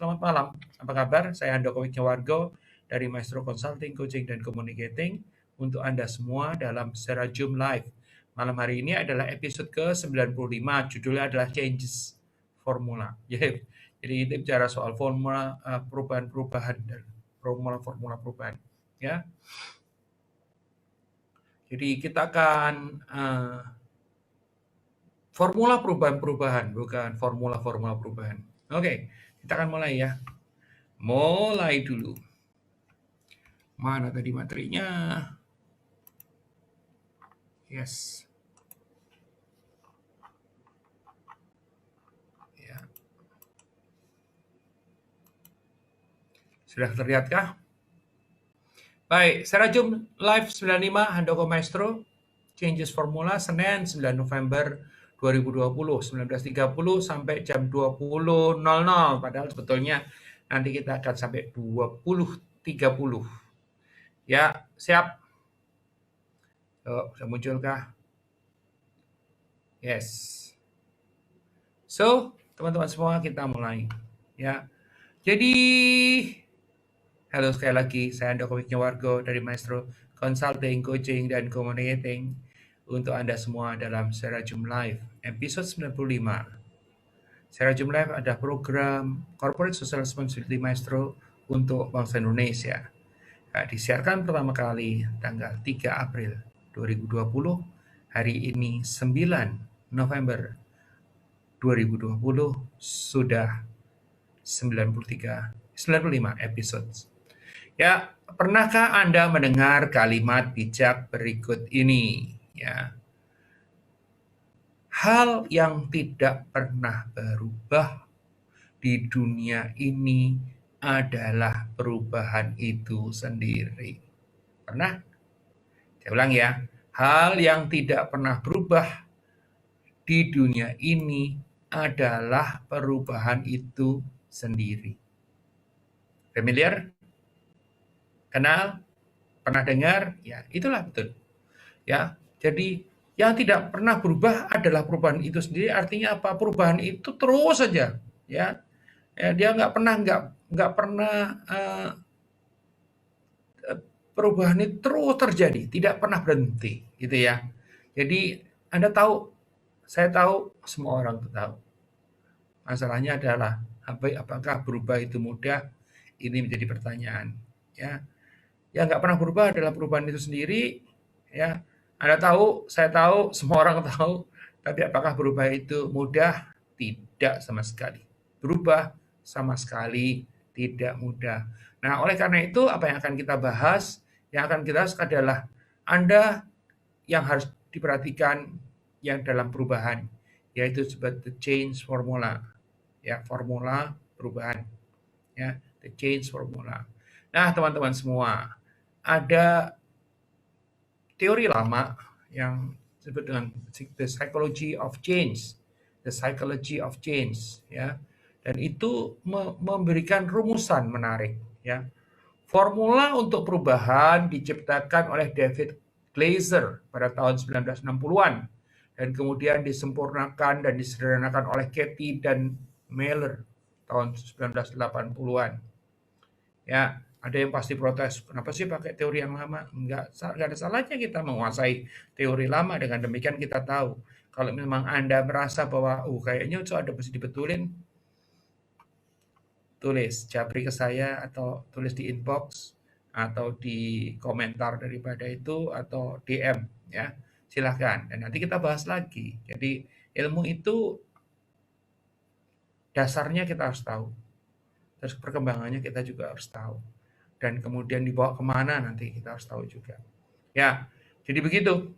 selamat malam. Apa kabar? Saya Handoko Wijnawargo dari Maestro Consulting, Coaching, dan Communicating untuk Anda semua dalam secara Zoom Live. Malam hari ini adalah episode ke-95, judulnya adalah Changes Formula. Jadi kita bicara soal formula perubahan-perubahan dan formula-formula perubahan. Ya, jadi kita akan formula perubahan-perubahan, bukan formula-formula perubahan. Oke, kita akan mulai ya. Mulai dulu. Mana tadi materinya? Yes. Ya. Sudah terlihatkah? Baik, secara Zoom Live 95 Handoko Maestro Changes Formula Senin 9 November 2020 19.30 sampai jam 20.00, padahal sebetulnya nanti kita akan sampai 20.30. Ya, siap? Sudah munculkah? Yes. So, teman-teman semua kita mulai. Ya. Jadi, halo sekali lagi, saya Handoko Wijnawargo dari Maestro Consulting, Coaching, dan Communicating untuk Anda semua dalam secara Zoom Live, episode 95. Secara Zoom Live ada program Corporate Social Responsibility Maestro untuk bangsa Indonesia. Disiarkan pertama kali tanggal 3 April 2020, hari ini 9 November 2020, sudah 95 episode. Ya, pernahkah Anda mendengar kalimat bijak berikut ini? Ya, hal yang tidak pernah berubah di dunia ini adalah perubahan itu sendiri. Pernah? Saya ulang ya. Hal yang tidak pernah berubah di dunia ini adalah perubahan itu sendiri. Familiar? Kenal? Pernah dengar? Ya, itulah betul. Ya, jadi yang tidak pernah berubah adalah perubahan itu sendiri. Artinya apa? Perubahan itu terus saja. Ya, dia nggak pernah perubahan itu terus terjadi, tidak pernah berhenti, gitu ya. Jadi Anda tahu, saya tahu, semua orang tahu. Masalahnya adalah apakah berubah itu mudah? Ini menjadi pertanyaan. Ya, yang nggak pernah berubah adalah perubahan itu sendiri. Ya, Anda tahu, saya tahu, semua orang tahu. Tapi apakah berubah itu mudah? Tidak sama sekali. Berubah sama sekali tidak mudah. Nah, oleh karena itu apa yang akan kita bahas? Yang akan kita bahas adalah Anda yang harus diperhatikan yang dalam perubahan, yaitu sebagai the change formula. Ya, formula perubahan. Ya, the change formula. Nah, teman-teman semua, ada teori lama yang disebut dengan the psychology of change, ya. Dan itu memberikan rumusan menarik, ya. Formula untuk perubahan diciptakan oleh David Glaser pada tahun 1960-an dan kemudian disempurnakan dan disederhanakan oleh Katie dan Mailer tahun 1980-an. Ya, ada yang pasti protes, kenapa sih pakai teori yang lama? Enggak ada salahnya kita menguasai teori lama, dengan demikian kita tahu. Kalau memang Anda merasa bahwa, kayaknya itu ada mesti dibetulin, tulis, japri ke saya, atau tulis di inbox, atau di komentar daripada itu, atau DM, ya, silahkan. Dan nanti kita bahas lagi. Jadi ilmu itu dasarnya kita harus tahu. Terus perkembangannya kita juga harus tahu. Dan kemudian dibawa kemana nanti kita harus tahu juga. Ya, jadi begitu.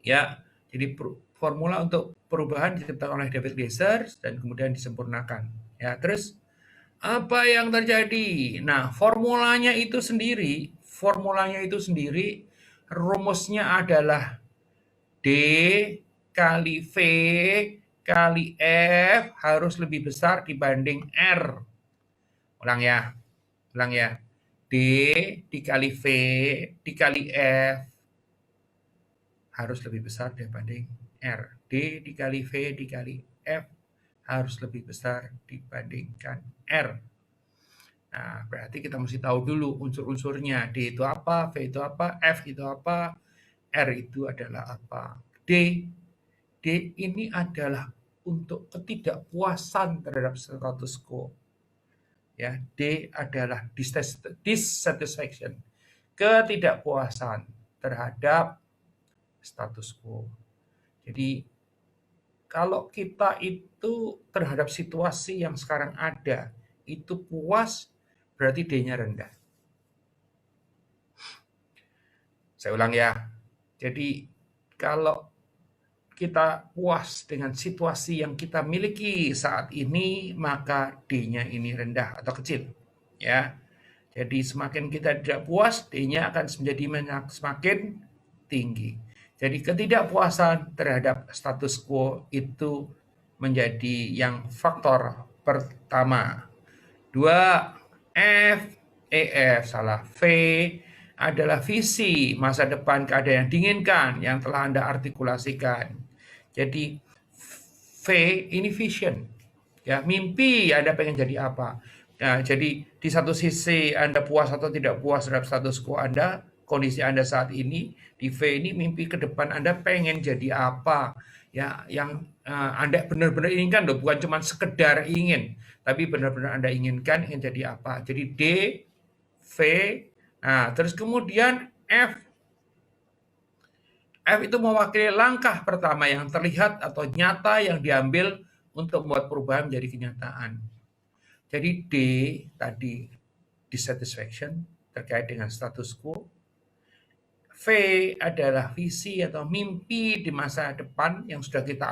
Ya, jadi formula untuk perubahan diciptakan oleh David Glaser dan kemudian disempurnakan. Ya, terus apa yang terjadi? Nah, formulanya itu sendiri rumusnya adalah D kali V kali F harus lebih besar dibanding R. Ulang ya. D dikali V dikali F harus lebih besar dibanding R. D dikali V dikali F harus lebih besar dibandingkan R. Nah, berarti kita mesti tahu dulu unsur-unsurnya. D itu apa, V itu apa, F itu apa, R itu adalah apa. D ini adalah untuk ketidakpuasan terhadap status quo. Ya, D adalah dissatisfaction, ketidakpuasan terhadap status quo. Jadi kalau kita itu terhadap situasi yang sekarang ada itu puas, berarti D-nya rendah. Saya ulang ya. Jadi kalau kita puas dengan situasi yang kita miliki saat ini, maka D-nya ini rendah atau kecil. Ya. Jadi semakin kita tidak puas, D-nya akan menjadi semakin tinggi. Jadi ketidakpuasan terhadap status quo itu menjadi yang faktor pertama. 2, salah. V adalah visi masa depan keadaan yang diinginkan yang telah Anda artikulasikan. Jadi V ini vision. Ya, mimpi Anda pengen jadi apa. Nah, jadi di satu sisi Anda puas atau tidak puas terhadap status quo Anda, kondisi Anda saat ini, di V ini mimpi ke depan Anda pengen jadi apa. Ya, yang Anda benar-benar inginkan loh, bukan cuma sekedar ingin, tapi benar-benar Anda inginkan ingin jadi apa. Jadi D, V, nah terus kemudian F. F itu mewakili langkah pertama yang terlihat atau nyata yang diambil untuk membuat perubahan menjadi kenyataan. Jadi D tadi dissatisfaction terkait dengan status quo. V adalah visi atau mimpi di masa depan yang sudah kita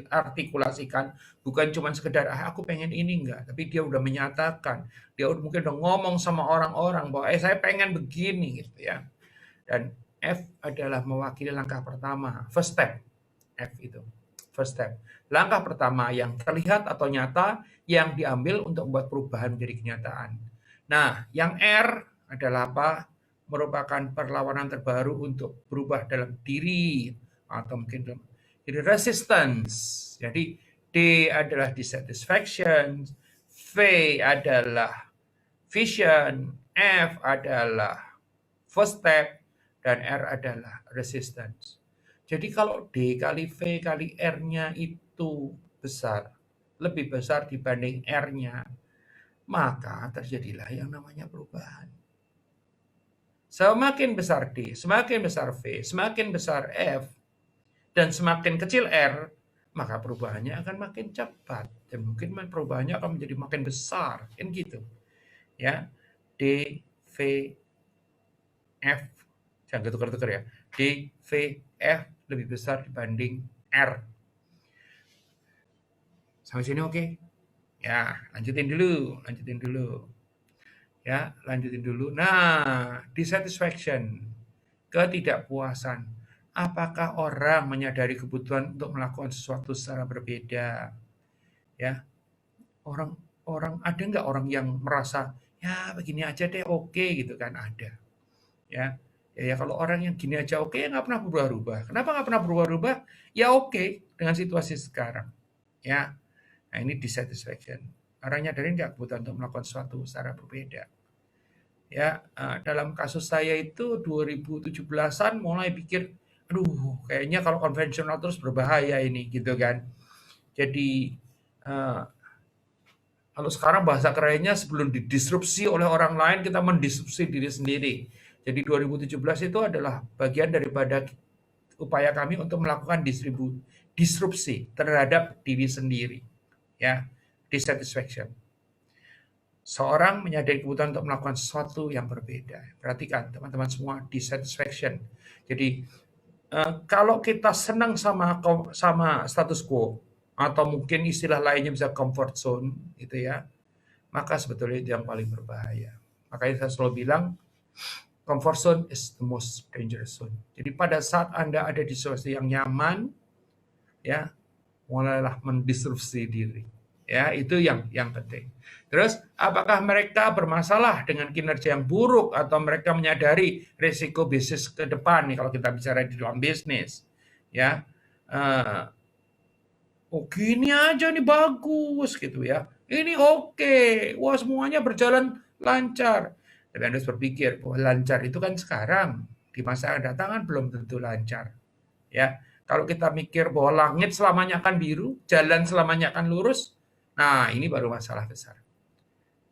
artikulasikan, bukan cuma sekedar aku pengen ini enggak, tapi dia udah menyatakan, dia mungkin udah ngomong sama orang-orang bahwa saya pengen begini gitu ya. Dan F adalah mewakili langkah pertama, first step. F itu first step, langkah pertama yang terlihat atau nyata yang diambil untuk membuat perubahan menjadi kenyataan. Nah, yang R adalah apa? Merupakan perlawanan terbaru untuk berubah dalam diri atau mungkin dalam jadi resistance. Jadi D adalah dissatisfaction, V adalah vision, F adalah first step, dan R adalah resistance. Jadi kalau D kali V kali R-nya itu besar, lebih besar dibanding R-nya, maka terjadilah yang namanya perubahan. Semakin besar D, semakin besar V, semakin besar F, dan semakin kecil R, maka perubahannya akan makin cepat. Dan mungkin perubahannya akan menjadi makin besar. Kan gitu. Ya, D, V, F, jangan ketukar-tukar ya. D, V, F lebih besar dibanding R. Sampai sini oke? Ya, lanjutin dulu. Ya, lanjutin dulu. Nah, dissatisfaction, ketidakpuasan. Apakah orang menyadari kebutuhan untuk melakukan sesuatu secara berbeda? Ya, orang ada nggak orang yang merasa ya begini aja deh oke gitu kan, ada. Ya kalau orang yang gini aja oke, nggak pernah berubah-ubah. Kenapa nggak pernah berubah-ubah? Ya oke dengan situasi sekarang. Ya, nah ini dissatisfaction. Orang nyadarin nggak kebutuhan untuk melakukan sesuatu secara berbeda. Ya, dalam kasus saya itu 2017-an mulai pikir, aduh kayaknya kalau konvensional terus berbahaya ini gitu kan. Jadi kalau sekarang bahasa kerennya sebelum didisrupsi oleh orang lain, kita mendisrupsi diri sendiri. Jadi 2017 itu adalah bagian daripada upaya kami untuk melakukan disrupsi terhadap diri sendiri. Ya, dissatisfaction. Seorang menyadari kebutuhan untuk melakukan sesuatu yang berbeda. Perhatikan teman-teman semua, dissatisfaction. Jadi kalau kita senang sama status quo, atau mungkin istilah lainnya bisa comfort zone, gitu ya, maka sebetulnya itu yang paling berbahaya. Makanya saya selalu bilang, comfort zone is the most dangerous zone. Jadi pada saat Anda ada di situasi yang nyaman, ya, mulailah mendisrupsi diri. Ya, itu yang penting. Terus, apakah mereka bermasalah dengan kinerja yang buruk atau mereka menyadari risiko bisnis ke depan nih kalau kita bicara di dalam bisnis, ya. Oh gini aja nih bagus gitu ya. Ini oke. Wah semuanya berjalan lancar. Tapi Anda harus berpikir bahwa lancar itu kan sekarang. Di masa yang akan datang kan belum tentu lancar. Ya, kalau kita mikir bahwa langit selamanya akan biru, jalan selamanya akan lurus, nah ini baru masalah besar.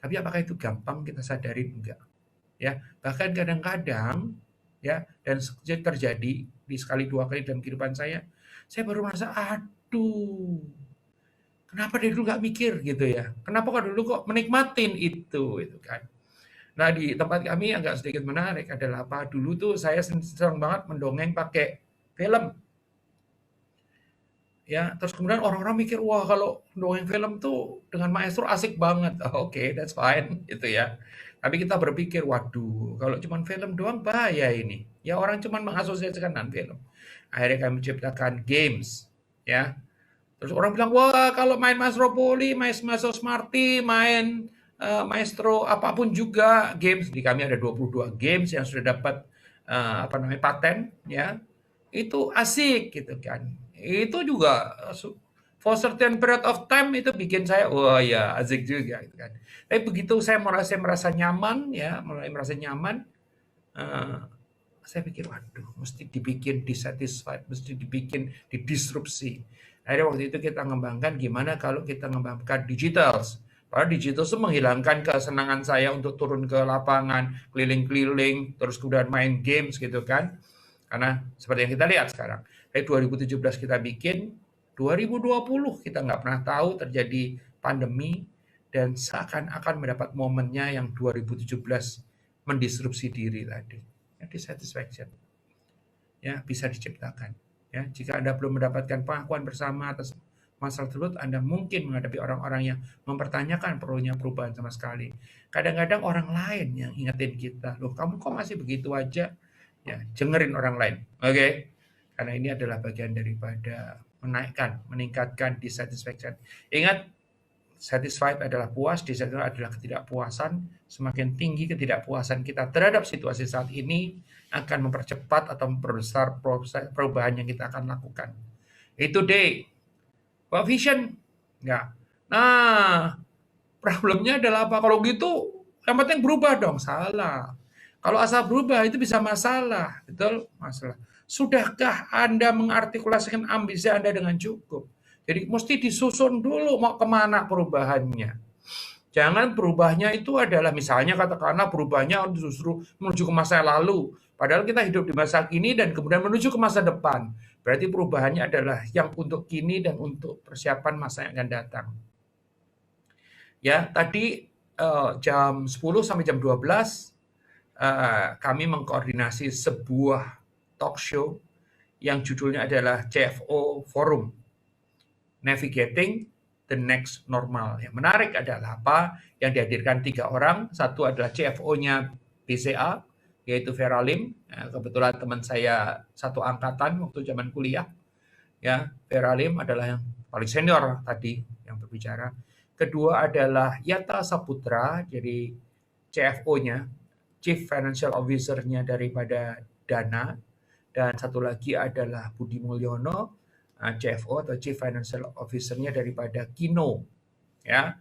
Tapi apakah itu gampang kita sadarin? Enggak. Ya, bahkan kadang-kadang ya dan terjadi di sekali dua kali dalam kehidupan saya baru merasa aduh, kenapa dari dulu nggak mikir gitu ya? Kenapa kok dulu kok menikmatin itu kan? Nah di tempat kami agak sedikit menarik adalah apa? Dulu tuh saya senang banget mendongeng pakai film. Ya, terus kemudian orang-orang mikir, wah kalau dongeng film tuh dengan maestro asik banget. Oke, that's fine, itu ya. Tapi kita berpikir, waduh, kalau cuma film doang bahaya ini. Ya orang cuma mengasosiasikan dengan film. Akhirnya kami menciptakan games, ya. Terus orang bilang, wah kalau main Maestro Poli, main Maestro Smarty, main Maestro apapun juga games. Di kami ada 22 games yang sudah dapat apa namanya paten, ya. Itu asik gitu kan. Itu juga for certain period of time itu bikin saya, wah ya asik juga gitu kan. Tapi begitu saya merasa nyaman ya, mulai merasa nyaman, eh, saya pikir, waduh, mesti dibikin dissatisfied, mesti dibikin didisrupsi. Akhirnya waktu itu kita ngembangkan gimana kalau kita ngembangkan digital. Padahal digital itu menghilangkan kesenangan saya untuk turun ke lapangan, keliling-keliling, terus kemudian main games gitu kan. Karena seperti yang kita lihat sekarang. Dari 2017 kita bikin, 2020 kita nggak pernah tahu terjadi pandemi, dan seakan-akan mendapat momennya yang 2017 mendisrupsi diri tadi. Ya, dissatisfaction. Ya, bisa diciptakan. Ya, jika Anda belum mendapatkan pengakuan bersama atas masalah tersebut, Anda mungkin menghadapi orang-orang yang mempertanyakan perlunya perubahan sama sekali. Kadang-kadang orang lain yang ingetin kita, loh kamu kok masih begitu aja? Ya, dengerin orang lain. Oke? Karena ini adalah bagian daripada meningkatkan dissatisfaction. Ingat, satisfied adalah puas, dissatisfied adalah ketidakpuasan. Semakin tinggi ketidakpuasan kita terhadap situasi saat ini akan mempercepat atau memperbesar proses perubahan yang kita akan lakukan. Itu D. Pak Vision? Enggak. Nah, problemnya adalah apa? Kalau gitu, yang penting berubah dong. Salah. Kalau asal berubah itu bisa masalah. Betul? Masalah. Sudahkah Anda mengartikulasikan ambisi Anda dengan cukup? Jadi mesti disusun dulu mau kemana perubahannya. Jangan berubahnya itu adalah misalnya katakanlah berubahnya justru menuju ke masa yang lalu. Padahal kita hidup di masa kini dan kemudian menuju ke masa depan. Berarti perubahannya adalah yang untuk kini dan untuk persiapan masa yang akan datang. Ya, tadi jam 10 sampai jam 12 kami mengkoordinasi sebuah talk show yang judulnya adalah CFO Forum, Navigating the Next Normal. Yang menarik adalah apa? Yang dihadirkan 3 orang. Satu adalah CFO-nya BCA, yaitu Vera Lim. Kebetulan teman saya satu angkatan waktu zaman kuliah. Ya, Vera Lim adalah yang paling senior tadi yang berbicara. Kedua adalah Yata Saputra, jadi CFO-nya, Chief Financial Officer-nya daripada Dana. Dan satu lagi adalah Budi Mulyono, CFO atau Chief Financial Officer-nya daripada Kino. Ya.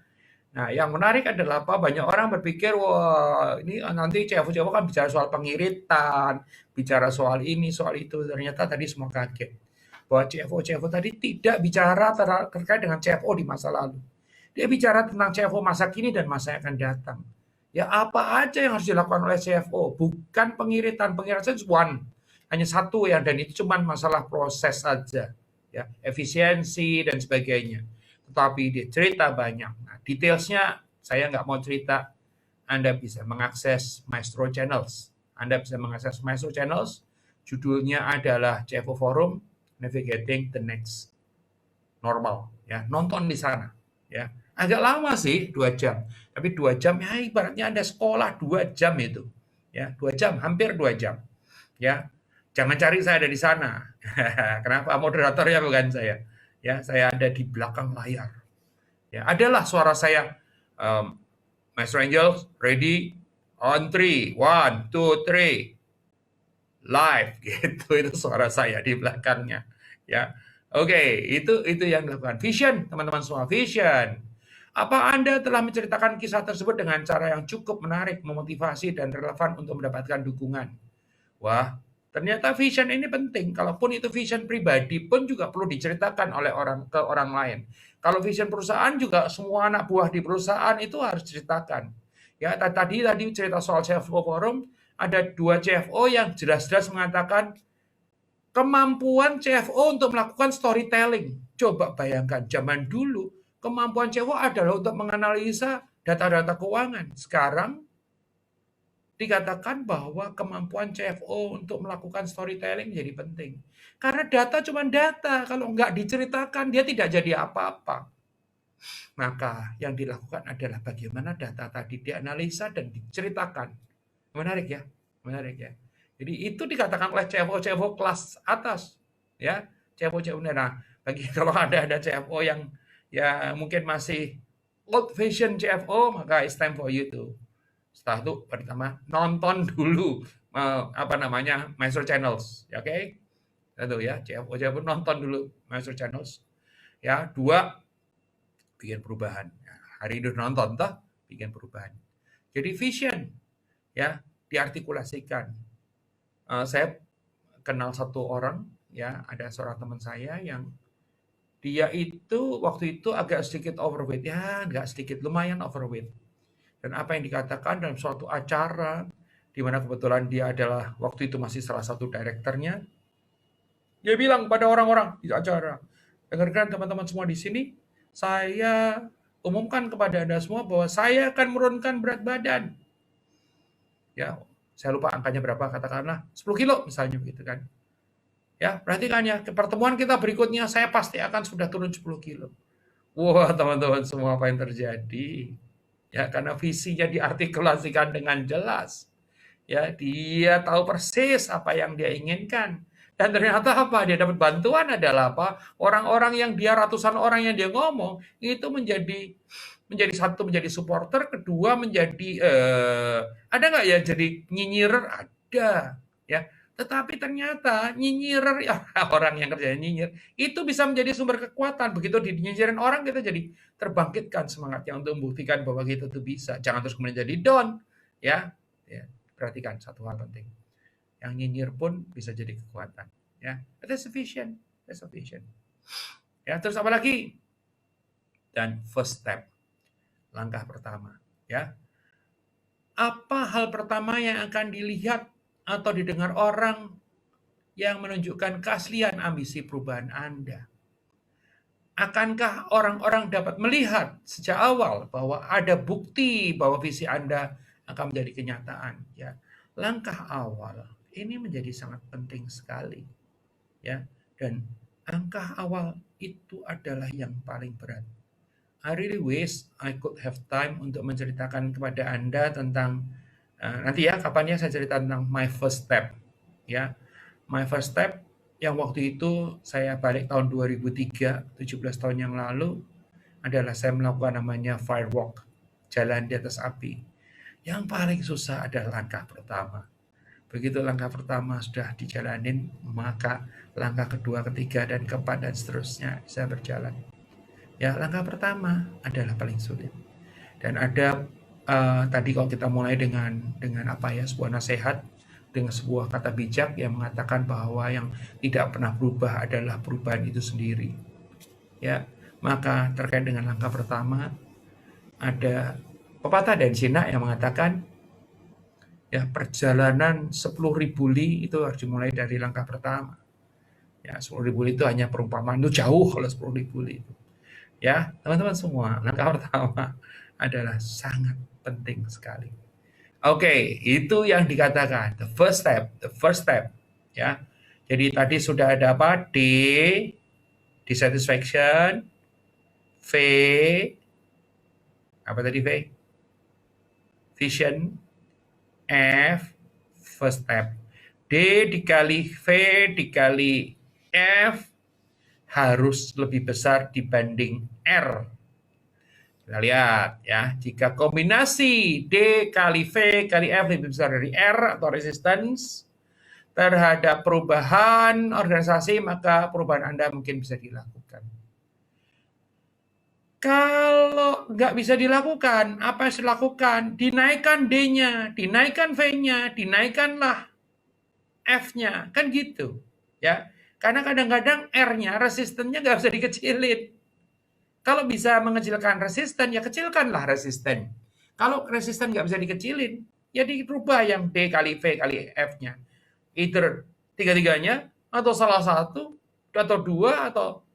Nah, yang menarik adalah apa? Banyak orang berpikir, wah ini nanti CFO kan bicara soal pengiritan, bicara soal ini, soal itu. Ternyata tadi semua kaget. Bahwa CFO tadi tidak bicara terkait dengan CFO di masa lalu. Dia bicara tentang CFO masa kini dan masa yang akan datang. Ya apa aja yang harus dilakukan oleh CFO, bukan pengiritan. Pengiritan one, hanya satu ya, dan itu cuma masalah proses saja, ya, efisiensi dan sebagainya. Tetapi dia cerita banyak. Nah, detailsnya saya nggak mau cerita. Anda bisa mengakses Maestro Channels. Anda bisa mengakses Maestro Channels. Judulnya adalah CFO Forum, Navigating the Next Normal. Ya, nonton di sana. Ya, agak lama sih 2 jam. Tapi 2 jam ya ibaratnya Anda sekolah 2 jam itu. Ya, 2 jam, hampir 2 jam. Ya. Jangan cari saya ada di sana. Kenapa? Moderatornya bukan saya. Ya, saya ada di belakang layar. Ya, adalah suara saya. Master Angel, ready, on 3, 1, 2, 3, live, gitu. Itu suara saya di belakangnya. Ya, Oke, itu yang dilakukan. Vision, teman-teman semua, vision. Apa Anda telah menceritakan kisah tersebut dengan cara yang cukup menarik, memotivasi, dan relevan untuk mendapatkan dukungan? Wah, ternyata vision ini penting. Kalaupun itu vision pribadi pun juga perlu diceritakan oleh orang ke orang lain. Kalau vision perusahaan juga semua anak buah di perusahaan itu harus diceritakan. Ya, tadi cerita soal CFO Forum, ada 2 CFO yang jelas-jelas mengatakan kemampuan CFO untuk melakukan storytelling. Coba bayangkan, zaman dulu kemampuan CFO adalah untuk menganalisa data-data keuangan. Sekarang dikatakan bahwa kemampuan CFO untuk melakukan storytelling jadi penting. Karena data cuma data, kalau nggak diceritakan dia tidak jadi apa-apa. Maka yang dilakukan adalah bagaimana data tadi dianalisa dan diceritakan. Menarik ya, menarik ya. Jadi itu dikatakan oleh CFO-CFO kelas atas, ya, CFO-CFO. Nah, bagi kalau ada CFO yang ya mungkin masih old fashion CFO, maka it's time for you to setelah itu pertama nonton dulu apa namanya Maestro Channels, ya, oke? Itu ya, CFO nonton dulu Maestro Channels. Ya, 2 bikin perubahan. Ya, hari ini nonton toh, bikin perubahan. Jadi vision ya diartikulasikan. Saya kenal satu orang ya, ada seorang teman saya yang dia itu waktu itu agak sedikit overweight ya, nggak sedikit, lumayan overweight. Dan apa yang dikatakan dalam suatu acara di mana kebetulan dia adalah waktu itu masih salah satu direkturnya, dia bilang pada orang-orang di acara, dengarkan teman-teman semua di sini, saya umumkan kepada Anda semua bahwa saya akan menurunkan berat badan. Ya, saya lupa angkanya berapa, katakanlah 10 kilo misalnya begitu kan. Ya, perhatikan ya, ke pertemuan kita berikutnya saya pasti akan sudah turun 10 kilo. Wah, teman-teman semua apa yang terjadi? Ya, karena visinya diartikulasikan dengan jelas. Ya, dia tahu persis apa yang dia inginkan. Dan ternyata apa? Dia dapat bantuan adalah apa? Orang-orang yang dia ratusan orang yang dia ngomong itu menjadi satu menjadi supporter, kedua menjadi ada nggak ya jadi nyinyirer ada ya. Tetapi ternyata nyinyirer ya, orang yang kerjanya nyinyir itu bisa menjadi sumber kekuatan. Begitu dinyinyirin orang kita jadi terbangkitkan semangatnya untuk membuktikan bahwa kita tuh bisa. Jangan terus kemudian jadi down ya. Ya, perhatikan satu hal penting. Yang nyinyir pun bisa jadi kekuatan ya. That's sufficient. That's sufficient. Ya, terus apa lagi? Dan first step. Langkah pertama, ya. Apa hal pertama yang akan dilihat atau didengar orang yang menunjukkan keaslian ambisi perubahan Anda? Akankah orang-orang dapat melihat sejak awal bahwa ada bukti bahwa visi Anda akan menjadi kenyataan? Ya, langkah awal ini menjadi sangat penting sekali, ya. Dan langkah awal itu adalah yang paling berat. I really wish I could have time untuk menceritakan kepada Anda tentang nanti ya kapan ya saya cerita tentang my first step ya. My first step yang waktu itu saya balik tahun 2003, 17 tahun yang lalu adalah saya melakukan namanya firewalk, jalan di atas api. Yang paling susah adalah langkah pertama. Begitu langkah pertama sudah dijalanin, maka langkah kedua, ketiga, dan keempat, dan seterusnya saya berjalan. Ya, langkah pertama adalah paling sulit. Dan ada tadi kalau kita mulai dengan apa ya, sebuah nasihat dengan sebuah kata bijak yang mengatakan bahwa yang tidak pernah berubah adalah perubahan itu sendiri. Ya, maka terkait dengan langkah pertama ada pepatah dari Cina yang mengatakan ya perjalanan 10.000 li itu harus dimulai dari langkah pertama. Ya, 10.000 li itu hanya perumpamaan, itu jauh kalau 10.000 li itu. Ya, teman-teman semua, langkah pertama adalah sangat penting sekali. Oke, itu yang dikatakan the first step, ya. Jadi tadi sudah ada apa? D, dissatisfaction, V, apa tadi V? Vision, F, first step. D dikali V dikali F harus lebih besar dibanding R. Kita lihat ya, jika kombinasi D kali V kali F lebih besar dari R atau resistance, terhadap perubahan organisasi, maka perubahan Anda mungkin bisa dilakukan. Kalau nggak bisa dilakukan, apa yang harus dilakukan? Dinaikkan D-nya, dinaikkan V-nya, dinaikkanlah F-nya, kan gitu. Ya, karena kadang-kadang R-nya, resistennya nggak bisa dikecilin. Kalau bisa mengecilkan resisten, ya kecilkanlah resisten. Kalau resisten nggak bisa dikecilin, ya dirubah yang D kali V kali F-nya. Either tiga-tiganya, atau salah satu, atau dua, atau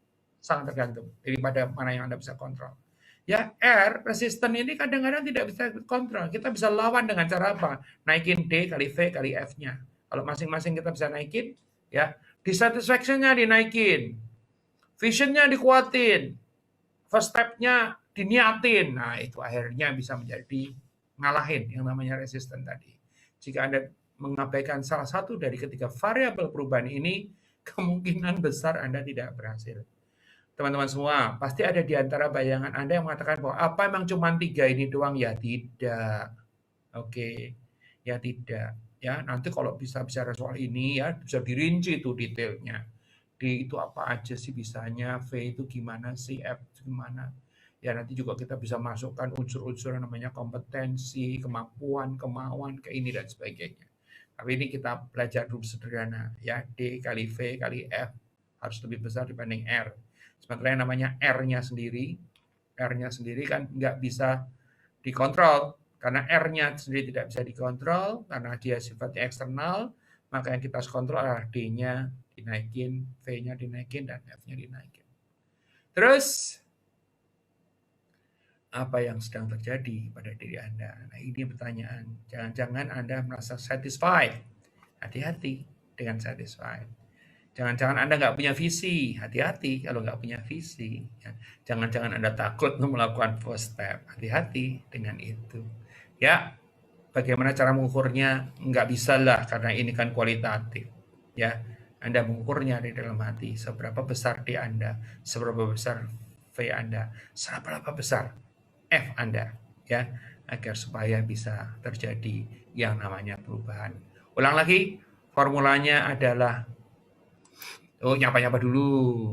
sangat tergantung daripada mana yang Anda bisa kontrol. Ya, R, resisten ini kadang-kadang tidak bisa kontrol. Kita bisa lawan dengan cara apa? Naikin D kali V kali F-nya. Kalau masing-masing kita bisa naikin, ya, dissatisfaction-nya dinaikin, vision-nya dikuatin, first step-nya diniatin. Nah, itu akhirnya bisa menjadi ngalahin yang namanya resisten tadi. Jika Anda mengabaikan salah satu dari ketiga variabel perubahan ini, kemungkinan besar Anda tidak berhasil. Teman-teman semua, pasti ada di antara bayangan Anda yang mengatakan bahwa apa emang cuma 3 ini doang? Ya tidak. Oke, ya tidak. Ya, nanti kalau bisa bicara soal ini ya bisa dirinci itu detailnya. D itu apa aja sih bisanya, V itu gimana sih, F itu gimana. Ya nanti juga kita bisa masukkan unsur-unsur yang namanya kompetensi, kemampuan, kemauan, ke ini dan sebagainya. Tapi ini kita belajar dulu sederhana ya, D kali V kali F harus lebih besar dibanding R. Sementara yang namanya R-nya sendiri kan nggak bisa dikontrol, karena R-nya sendiri tidak bisa dikontrol, karena dia sifatnya eksternal, maka yang kita harus kontrol adalah D-nya dinaikin, V-nya dinaikin, dan F-nya dinaikin. Terus, apa yang sedang terjadi pada diri Anda? Nah, ini pertanyaan. Jangan-jangan Anda merasa satisfied. Hati-hati dengan satisfied. Jangan-jangan Anda nggak punya visi, hati-hati kalau nggak punya visi. Ya. Jangan-jangan Anda takut untuk melakukan first step, hati-hati dengan itu. Ya, bagaimana cara mengukurnya? Nggak bisa lah, karena ini kan kualitatif. Ya, Anda mengukurnya di dalam hati, seberapa besar D Anda, seberapa besar V Anda, seberapa besar F Anda, ya, agar supaya bisa terjadi yang namanya perubahan. Ulang lagi, formulanya adalah oh, nyapa-nyapa dulu.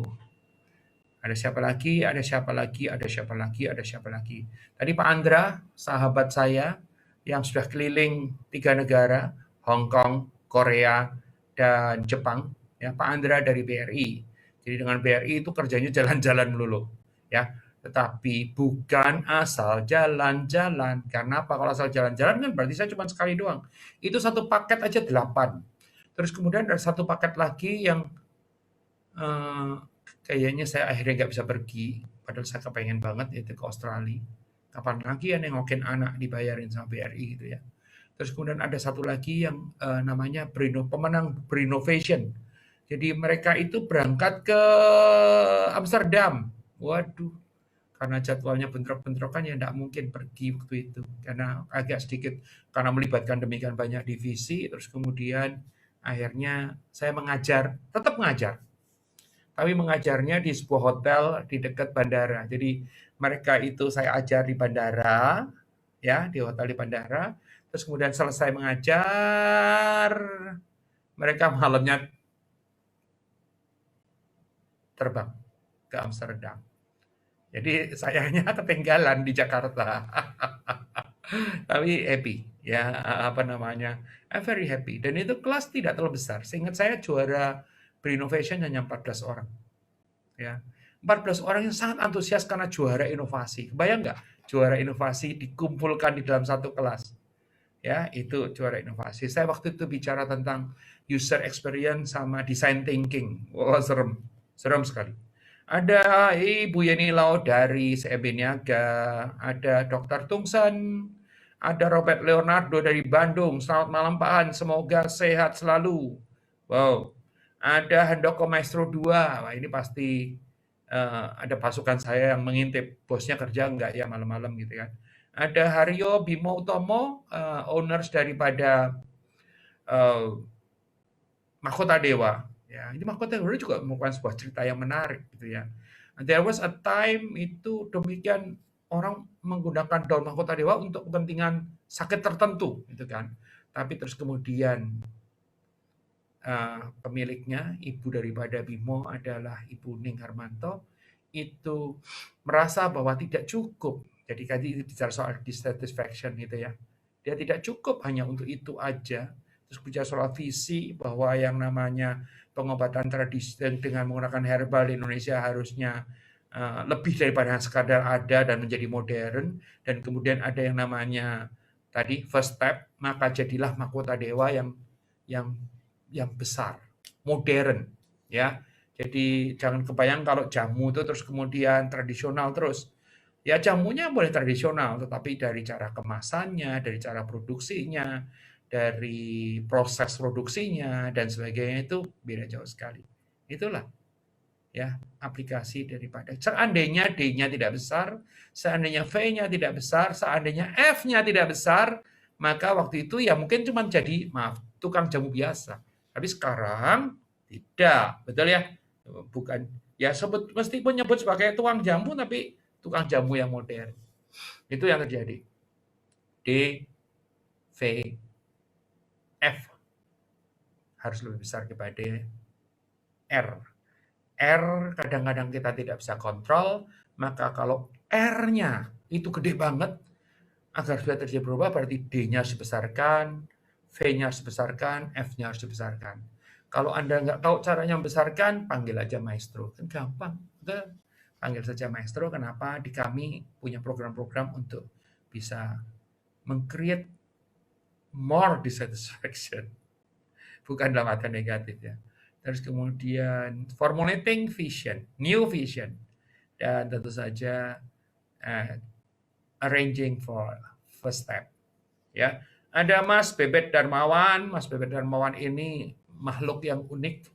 Ada siapa lagi, ada siapa lagi, ada siapa lagi, ada siapa lagi. Tadi Pak Andra, sahabat saya yang sudah keliling 3 negara, Hong Kong, Korea, dan Jepang. Ya, Pak Andra dari BRI. Jadi dengan BRI itu kerjanya jalan-jalan melulu. Ya, tetapi bukan asal jalan-jalan. Karena apa? Kalau asal jalan-jalan kan berarti saya cuma sekali doang. Itu satu paket aja 8. Terus kemudian ada satu paket lagi yang kayaknya saya akhirnya nggak bisa pergi, padahal saya kepengen banget itu ke Australia. Kapan lagi ya nengokin anak dibayarin sama BRI gitu ya. Terus kemudian ada satu lagi yang namanya pemenang Brinovation. Jadi mereka itu berangkat ke Amsterdam. Waduh, karena jadwalnya bentrok-bentrokan ya nggak mungkin pergi waktu itu. Karena agak sedikit, karena melibatkan demikian banyak divisi, terus kemudian akhirnya saya mengajar, tetap mengajar, tapi mengajarnya di sebuah hotel di dekat bandara. Jadi mereka itu saya ajar di bandara, ya, di hotel di bandara. Terus kemudian selesai mengajar, mereka malamnya terbang ke Amsterdam. Jadi sayangnya ketinggalan di Jakarta. Tapi happy, ya, apa namanya, I'm very happy. Dan itu kelas tidak terlalu besar. Seingat saya juara Brinovation hanya 14 orang. Ya, 14 orang yang sangat antusias karena juara inovasi. Bayang nggak? Juara inovasi dikumpulkan di dalam satu kelas. Ya, itu juara inovasi. Saya waktu itu bicara tentang user experience sama design thinking. Wah, serem. Serem sekali. Ada Ibu Yeni Lau dari CEB Niaga, ada Dr. Tungsan, ada Robert Leonardo dari Bandung. Selamat malam Pak Han, semoga sehat selalu. Wow. Ada Handoko Maestro 2. Wah, ini pasti ada pasukan saya yang mengintip bosnya kerja enggak ya malam-malam gitu kan. Ada Haryo Bimo Utomo, owners daripada Mahkota Dewa. Ya, ini Mahkota Dewa juga merupakan sebuah cerita yang menarik gitu ya. And there was a time itu demikian orang menggunakan daun Mahkota Dewa untuk kepentingan sakit tertentu gitu kan. Tapi terus kemudian pemiliknya, ibu daripada Bimo adalah Ibu Ning Harmanto, itu merasa bahwa tidak cukup. Jadi tadi bicara soal dissatisfaction gitu ya. Dia tidak cukup hanya untuk itu aja. Terus bicara soal visi bahwa yang namanya pengobatan tradisi dengan menggunakan herbal di Indonesia harusnya lebih daripada sekadar ada dan menjadi modern, dan kemudian ada yang namanya tadi first step, maka jadilah mahkota dewa yang besar, modern, ya. Jadi jangan kebayang kalau jamu itu terus kemudian tradisional terus. Ya jamunya boleh tradisional, tetapi dari cara kemasannya, dari cara produksinya, dari proses produksinya dan sebagainya itu beda jauh sekali. Itulah ya aplikasi daripada seandainya D-nya tidak besar, seandainya V-nya tidak besar, seandainya F-nya tidak besar, maka waktu itu ya mungkin cuma jadi tukang jamu biasa. Tapi sekarang tidak, betul ya? Bukan ya meskipun nyebut sebagai tukang jamu tapi tukang jamu yang modern. Itu yang terjadi. D, V, F harus lebih besar daripada R. R kadang-kadang kita tidak bisa kontrol, maka kalau R-nya itu gede banget, agar sudah terjadi berubah berarti D-nya harus dibesarkan, V-nya harus dibesarkan, F-nya harus dibesarkan. Kalau Anda nggak tahu caranya membesarkan, panggil aja maestro. Kan gampang. Udah, panggil saja maestro. Kenapa? Di kami punya program-program untuk bisa meng-create more dissatisfaction. Bukan dalam arti negatif ya. Terus kemudian formulating vision, new vision, dan tentu saja arranging for first step. Ya, ada Mas Bebet Darmawan. Mas Bebet Darmawan ini makhluk yang unik,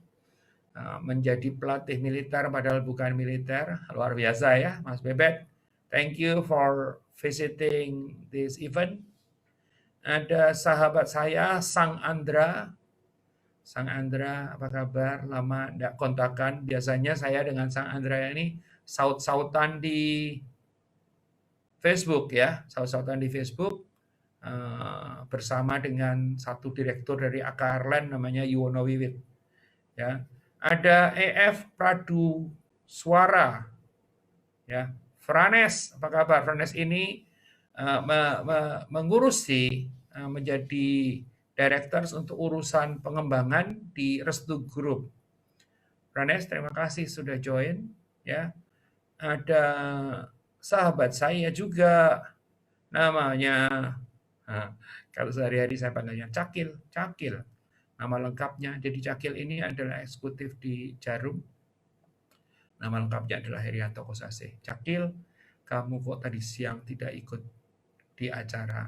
menjadi pelatih militer padahal bukan militer, luar biasa ya Mas Bebet. Thank you for visiting this event. Ada sahabat saya Sang Andra. Sang Andra, apa kabar? Lama tidak kontakan. Biasanya saya dengan Sang Andra ini saut-sautan di Facebook ya, saut-sautan di Facebook bersama dengan satu direktur dari AKRLAN namanya Yuwono Wiwit. Ya, ada EF Pradu Suara. Ya, Franes, apa kabar? Franes ini mengurusi menjadi directors untuk urusan pengembangan di Restu Group. Franes, terima kasih sudah join. Ya, ada sahabat saya juga namanya, kalau sehari-hari saya panggilnya Cakil, Cakil. Nama lengkapnya, jadi Cakil ini adalah eksekutif di Jarum. Nama lengkapnya adalah Herianto Kosase. Cakil, kamu kok tadi siang tidak ikut di acara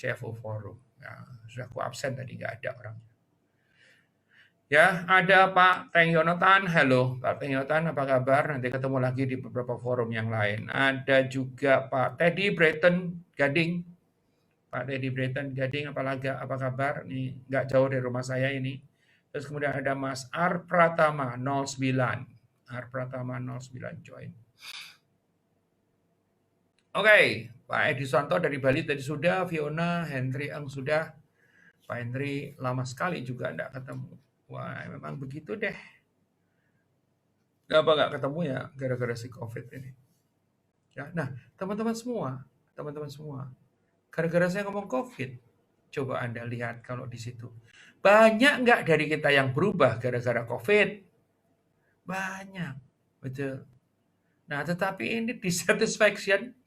CFO Forum? Ya, sudah aku absen tadi, nggak ada orangnya. Ya, ada Pak Teng Yonatan. Halo, Pak Teng Yonatan, apa kabar? Nanti ketemu lagi di beberapa forum yang lain. Ada juga Pak Teddy Breton Gading. Pak Teddy Breton Gading, apa kabar? Ini nggak jauh dari rumah saya ini. Terus kemudian ada Mas R Pratama 09. R Pratama 09 join. Oke, Pak Edi Suwanto dari Bali tadi sudah, Fiona, Henry Eng sudah. Pak Henry lama sekali juga tidak ketemu. Wah, memang begitu deh. Kenapa nggak ketemu ya? Gara-gara si COVID ini. Ya, nah, teman-teman semua, gara-gara saya ngomong COVID, coba Anda lihat kalau di situ. Banyak nggak dari kita yang berubah gara-gara COVID? Banyak, betul. Nah, tetapi ini dissatisfaction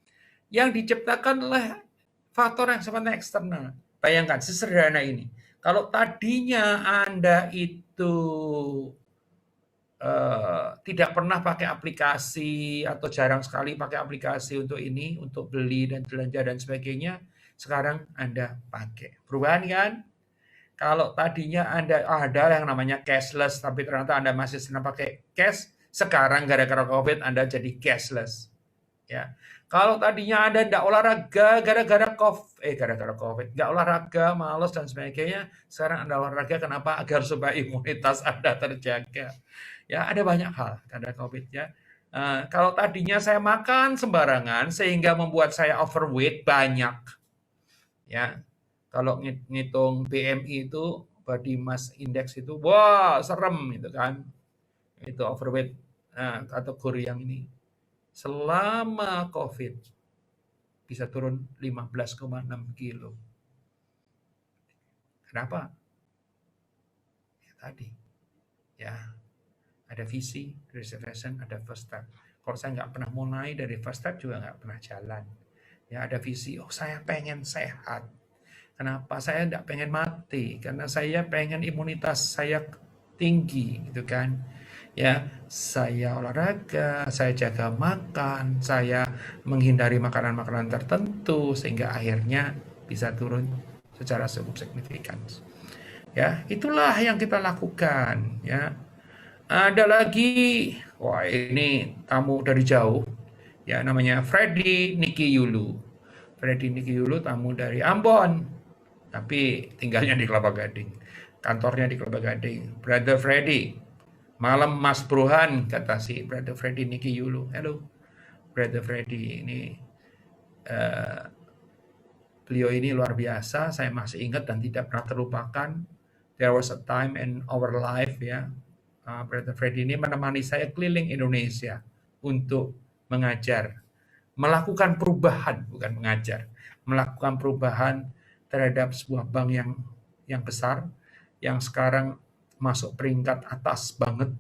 yang diciptakan oleh faktor yang sifatnya eksternal. Bayangkan, sesederhana ini. Kalau tadinya Anda itu tidak pernah pakai aplikasi atau jarang sekali pakai aplikasi untuk ini, untuk beli dan belanja dan sebagainya, sekarang Anda pakai. Perubahan kan? Kalau tadinya Anda ada yang namanya cashless, tapi ternyata Anda masih senang pakai cash, sekarang gara-gara COVID Anda jadi cashless. Ya. Kalau tadinya Anda tidak olahraga gara-gara COVID, nggak olahraga, malas dan sebagainya, sekarang Anda olahraga kenapa? Agar supaya imunitas Anda terjaga. Ya, ada banyak hal karena COVID ya. Kalau tadinya saya makan sembarangan sehingga membuat saya overweight banyak. Ya. Kalau ngitung BMI itu body mass index itu, wah serem itu kan. Itu overweight kategori yang ini. Selama COVID bisa turun 15,6 kilo. Kenapa? Ya tadi, ya ada visi, reservation, ada first step. Kalau saya nggak pernah mulai dari first step juga nggak pernah jalan. Ya ada visi, oh saya pengen sehat. Kenapa saya nggak pengen mati? Karena saya pengen imunitas saya tinggi, gitu kan? Ya, saya olahraga, saya jaga makan, saya menghindari makanan-makanan tertentu sehingga akhirnya bisa turun secara cukup signifikan. Ya, itulah yang kita lakukan. Ya, ada lagi, wah ini tamu dari jauh, ya namanya Freddy Niki Yulu. Freddy Niki Yulu tamu dari Ambon, tapi tinggalnya di Kelapa Gading. Kantornya di Kelapa Gading. Brother Freddy, malam Mas Bruhan, kata si Brother Freddy Niki Yulu. Halo, Brother Freddy, ini beliau ini luar biasa, saya masih ingat dan tidak pernah terlupakan. There was a time in our life, ya, Brother Freddy ini menemani saya keliling Indonesia untuk mengajar, melakukan perubahan, bukan mengajar, melakukan perubahan terhadap sebuah bank yang besar, yang sekarang masuk peringkat atas banget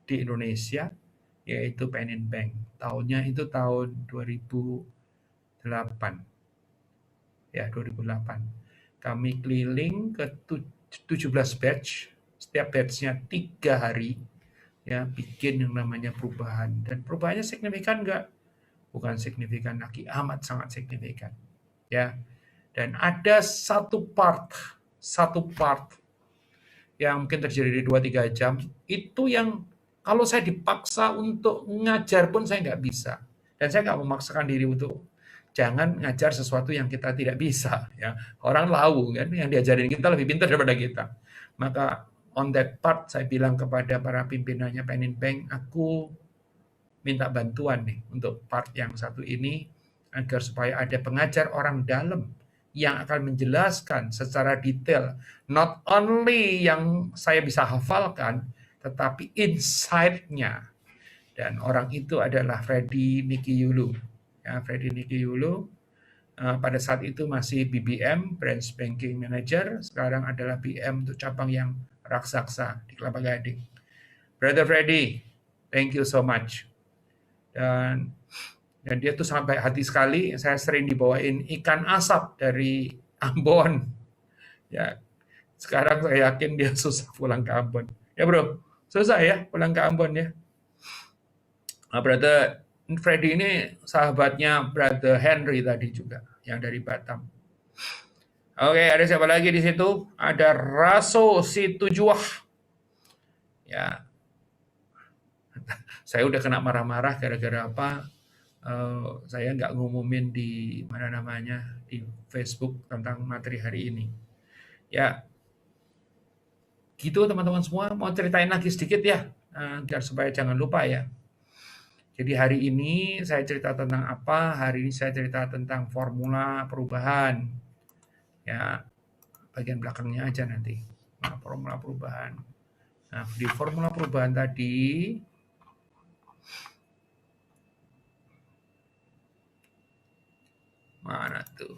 di Indonesia, yaitu Penin Bank. Tahunnya itu tahun 2008. Ya, 2008. Kami keliling ke 17 batch, setiap batchnya 3 hari, ya, bikin yang namanya perubahan. Dan perubahannya signifikan nggak? Bukan signifikan lagi, amat sangat signifikan. Ya, dan ada satu part yang mungkin terjadi di 2-3 jam, itu yang kalau saya dipaksa untuk ngajar pun saya nggak bisa. Dan saya nggak memaksakan diri untuk jangan ngajar sesuatu yang kita tidak bisa. Ya, orang tahu kan, yang diajarin kita lebih pintar daripada kita. Maka on that part saya bilang kepada para pimpinannya Penin Bank, aku minta bantuan nih untuk part yang satu ini agar supaya ada pengajar orang dalam yang akan menjelaskan secara detail not only yang saya bisa hafalkan tetapi insight-nya. Dan orang itu adalah Freddy Niki Yulu. Ya, Freddy Niki Yulu pada saat itu masih BBM, Branch Banking Manager, sekarang adalah BM untuk cabang yang raksasa di Kelapa Gading. Brother Freddy, thank you so much. Dan dia tuh sampai hati sekali, saya sering dibawain ikan asap dari Ambon. Ya, sekarang saya yakin dia susah pulang ke Ambon. Ya bro, susah ya pulang ke Ambon ya. Brother Freddy ini sahabatnya Brother Henry tadi juga, yang dari Batam. Oke, ada siapa lagi di situ? Ada Raso Situjuah. Ya, saya udah kena marah-marah gara-gara apa? Saya nggak ngumumin di mana namanya di Facebook tentang materi hari ini. Ya, gitu teman-teman semua. Mau ceritain lagi sedikit ya, biar supaya jangan lupa ya. Jadi hari ini saya cerita tentang apa? Hari ini saya cerita tentang formula perubahan. Ya, bagian belakangnya aja nanti. Nah, formula perubahan. Nah, di formula perubahan tadi mana tuh?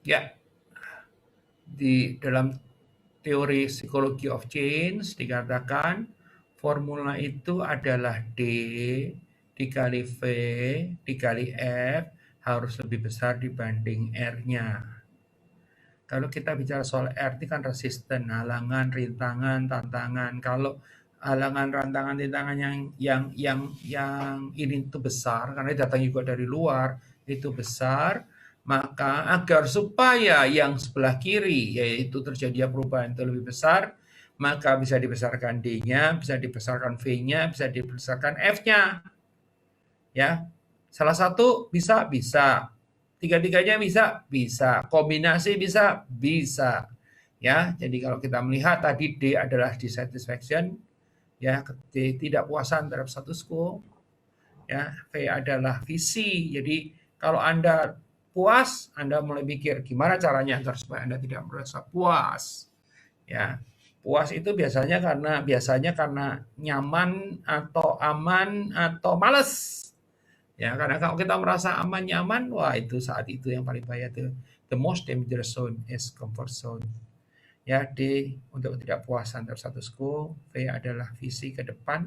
Ya, di dalam teori psikologi of change dikatakan formula itu adalah D dikali V dikali F harus lebih besar dibanding R-nya. Kalau kita bicara soal R itu kan resisten, halangan, rintangan, tantangan. Kalau halangan, rantangan, rintangan yang ini itu besar karena datang juga dari luar, itu besar, maka agar supaya yang sebelah kiri yaitu terjadi perubahan itu lebih besar, maka bisa dibesarkan D-nya, bisa dibesarkan V-nya, bisa dibesarkan F-nya. Ya. Salah satu bisa. Tiga-tiganya bisa. Kombinasi bisa. Ya, jadi kalau kita melihat tadi D adalah dissatisfaction, ya, ketidakpuasan terhadap status quo. Ya, V adalah visi. Jadi kalau Anda puas, Anda mulai mikir gimana caranya agar supaya Anda tidak merasa puas. Ya, puas itu biasanya karena nyaman atau aman atau males. Ya, karena kalau kita merasa aman nyaman, wah itu saat itu yang paling bahaya tuh. The most dangerous zone is comfort zone. Ya, D untuk tidak puasan terhadap status quo, V adalah visi ke depan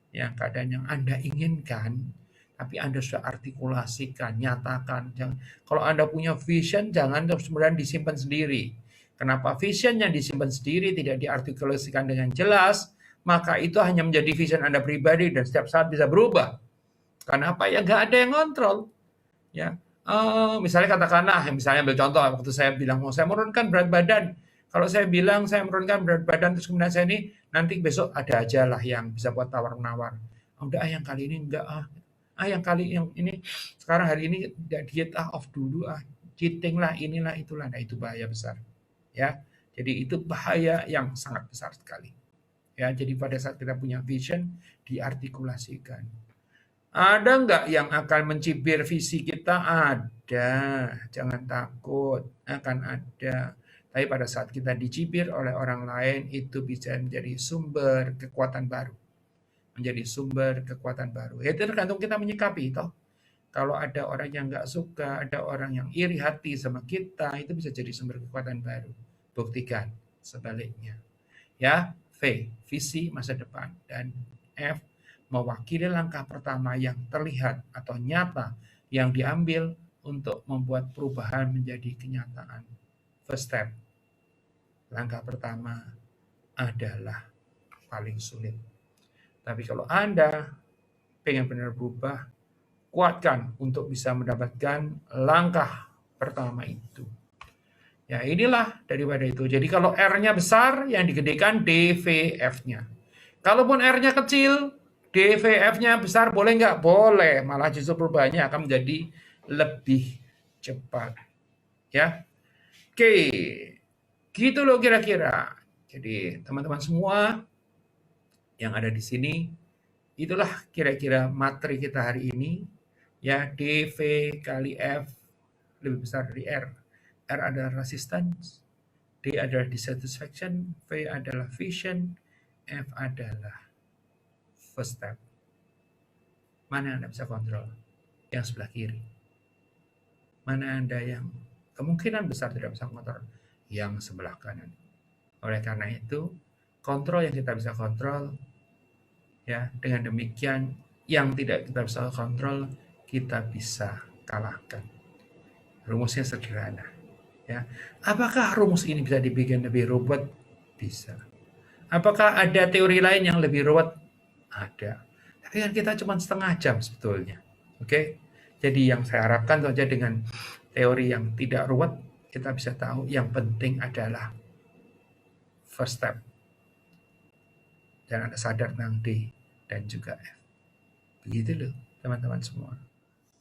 yang keadaan yang Anda inginkan, tapi Anda sudah artikulasikan, nyatakan. Kalau Anda punya vision, jangan kemudian disimpan sendiri. Kenapa vision yang disimpan sendiri tidak diartikulasikan dengan jelas, maka itu hanya menjadi vision Anda pribadi dan setiap saat bisa berubah. Karena apa? Ya nggak ada yang ngontrol. Ya, misalnya katakanlah, misalnya ambil contoh waktu saya bilang mau saya menurunkan berat badan. Kalau saya bilang saya menurunkan berat badan terus kemudian saya ini nanti besok ada aja lah yang bisa buat tawar-menawar. Udah yang kali ini enggak yang kali yang ini sekarang hari ini tidak diet off dulu cheating lah inilah itulah. Nah itu bahaya besar. Ya. Jadi itu bahaya yang sangat besar sekali. Ya, jadi pada saat kita punya vision diartikulasikan. Ada nggak yang akan mencibir visi kita? Ada, jangan takut, akan ada. Tapi pada saat kita dicibir oleh orang lain, itu bisa menjadi sumber kekuatan baru. Menjadi sumber kekuatan baru. Itu tergantung kita menyikapi, toh. Kalau ada orang yang nggak suka, ada orang yang iri hati sama kita, itu bisa jadi sumber kekuatan baru. Buktikan sebaliknya. Ya, V, visi masa depan. Dan F, mewakili langkah pertama yang terlihat atau nyata yang diambil untuk membuat perubahan menjadi kenyataan. First step. Langkah pertama adalah paling sulit. Tapi kalau Anda pengen benar berubah, kuatkan untuk bisa mendapatkan langkah pertama itu. Ya inilah daripada itu. Jadi kalau R-nya besar, yang digedekan DVF-nya. Kalaupun R-nya kecil, DVF-nya besar boleh nggak? Boleh, malah justru perubahannya akan menjadi lebih cepat. Ya, oke, gitu loh kira-kira. Jadi teman-teman semua yang ada di sini, itulah kira-kira materi kita hari ini. Ya, DV kali F lebih besar dari R. R adalah resistance, D adalah dissatisfaction, V adalah vision, F adalah first step. Mana Anda bisa kontrol? Yang sebelah kiri. Mana Anda yang kemungkinan besar tidak bisa kontrol? Yang sebelah kanan. Oleh karena itu, kontrol yang kita bisa kontrol, ya dengan demikian yang tidak kita bisa kontrol, kita bisa kalahkan. Rumusnya sederhana. Ya. Apakah rumus ini bisa dibikin lebih ruwet? Bisa. Apakah ada teori lain yang lebih ruwet? Ada. Tapi kan kita cuma setengah jam sebetulnya. Oke? Jadi yang saya harapkan saja dengan teori yang tidak ruwet, kita bisa tahu yang penting adalah first step. Dan Anda sadar tentang D dan juga F. Begitu loh teman-teman semua.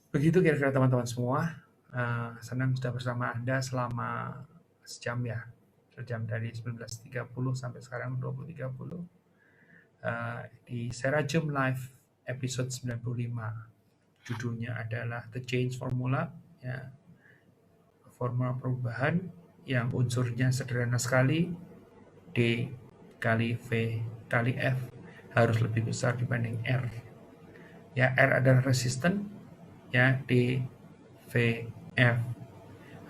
Begitu kira-kira teman-teman semua. Senang sudah bersama Anda selama sejam ya. Sejam dari 19.30 sampai sekarang 20.30. Di Serajum Live episode 95. Judulnya adalah The Change Formula, ya. Formula perubahan yang unsurnya sederhana sekali. D kali V kali F harus lebih besar dibanding R. Ya, R adalah resistant, ya, D, V, F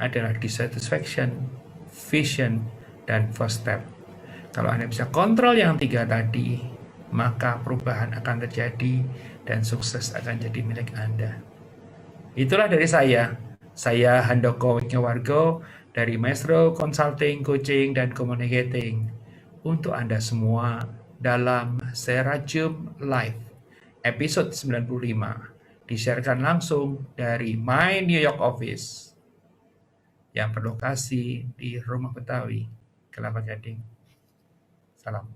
adalah dissatisfaction, vision, dan first step. Kalau Anda bisa kontrol yang tiga tadi, maka perubahan akan terjadi dan sukses akan jadi milik Anda. Itulah dari saya. Saya Handoko Wisnyawargo dari Maestro Consulting, Coaching, dan Communicating. Untuk Anda semua dalam Serajum Live episode 95. Disiarkan langsung dari My New York Office yang berlokasi di Rumah Betawi, Kelapa Gading. Salam.